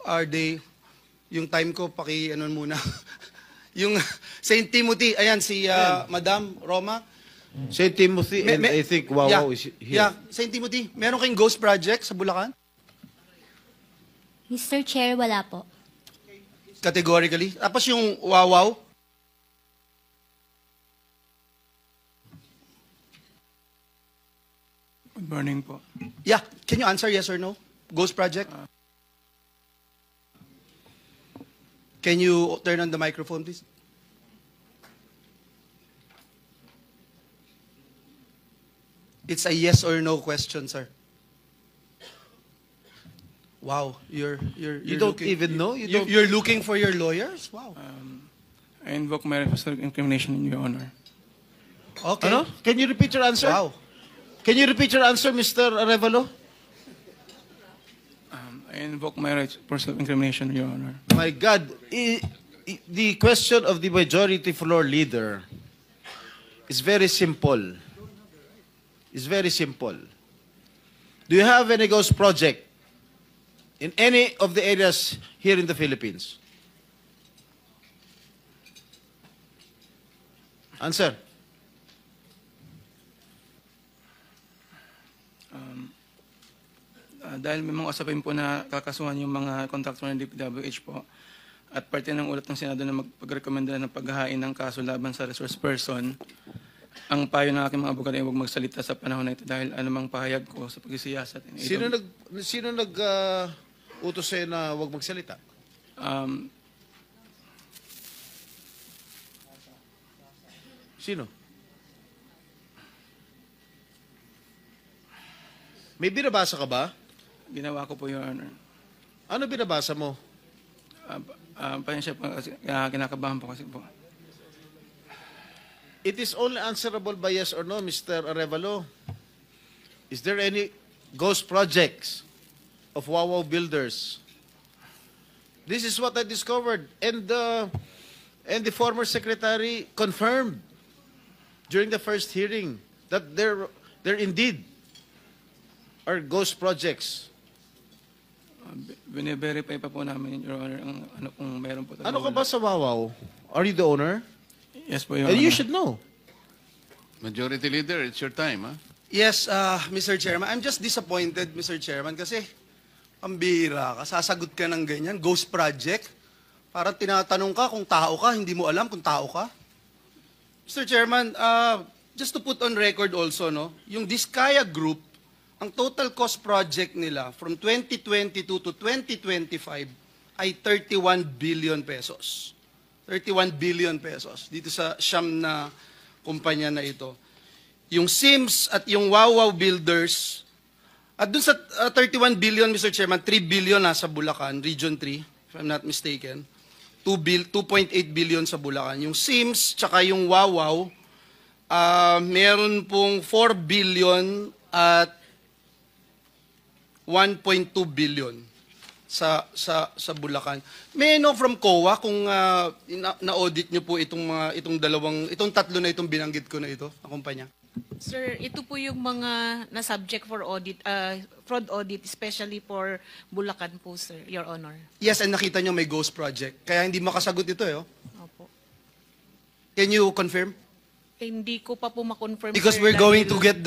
are they, yung time ko, ano muna. Yung St. Timothy, ayan, si Madam Roma. St. Timothy, and I think Wawaw is here. Yeah, St. Timothy, meron kayong ghost project sa Bulacan? Mr. Chair, wala po. Categorically. Tapos yung Wawaw? Good morning po. Yeah, can you answer yes or no? Ghost project? Can you turn on the microphone, please? It's a yes or no question, sir. Wow, you're You don't looking, even know? You're looking for your lawyers? Wow. I invoke my right of incrimination in your honor. Okay. Ano? Can you repeat your answer? Wow. Can you repeat your answer, Mr. Arevalo? I invoke my right for self-incrimination in your honor. My God, the question of the majority floor leader is very simple. It's very simple. Do you have any ghost project in any of the areas here in the Philippines? Answer. Dahil may mga usapin po na kakasuhan yung mga kontraktor ng DPWH po at parte ng ulat ng Senado na magpagrekomenda ng paghahain ng kaso laban sa resource person, ang payo ng aking mga abogado ay huwag magsalita sa panahon na ito dahil anumang pahayag ko sa pagsisiyasat. Sino utos sa'yo na huwag magsalita? Sino? May binabasa ka ba? Ginawa ko po, Your Honor. Ano binabasa mo? Pasensya po kasi kinakabahan po kasi po. It is only answerable by yes or no, Mr. Arevalo. Is there any ghost projects of Wawaw builders? This is what I discovered, and the former secretary confirmed during the first hearing that there indeed are ghost projects. Bine-verify pa po namin, Your Honor, ang ano kung meron po. Ano ka ba sa Wawaw? Are you the owner? Yes po, Your And Honor. you should know. Majority Leader, it's your time, huh? Yes, Mr. Chairman. I'm just disappointed, Mr. Chairman, kasi pambira ka, sasagot ka ng ganyan, ghost project. Parang tinatanong ka kung tao ka, hindi mo alam kung tao ka. Mr. Chairman, just to put on record also, no, yung Diskaya Group, ang total cost project nila from 2022 to 2025 ay 31 billion pesos. 31 billion pesos dito sa siyam na kumpanya na ito. Yung Sims at yung Wawaw Builders, at dun sa 31 billion, Mr. Chairman, 3 billion nasa Bulacan, Region 3, if I'm not mistaken. 2.8 billion sa Bulacan. Yung Sims, tsaka yung Wawaw, meron pong 4 billion at 1.2 billion sa Bulacan. May I know from COA kung na-audit nyo po itong tatlo na itong binanggit ko na ito, na kumpanya? Sir, ito po yung mga na-subject for audit, fraud audit, especially for Bulacan po, sir, Your Honor. Yes, and nakita nyo may ghost project. Kaya hindi makasagot ito, eh. Oh. Opo. Can you confirm? Hindi ko pa po ma-confirm, Because sir, we're going to get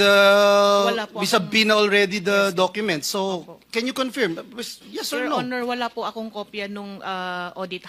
we subpoena already the documents. So, Opo. can you confirm? Yes or Your no? Honor, wala po akong kopya nung audit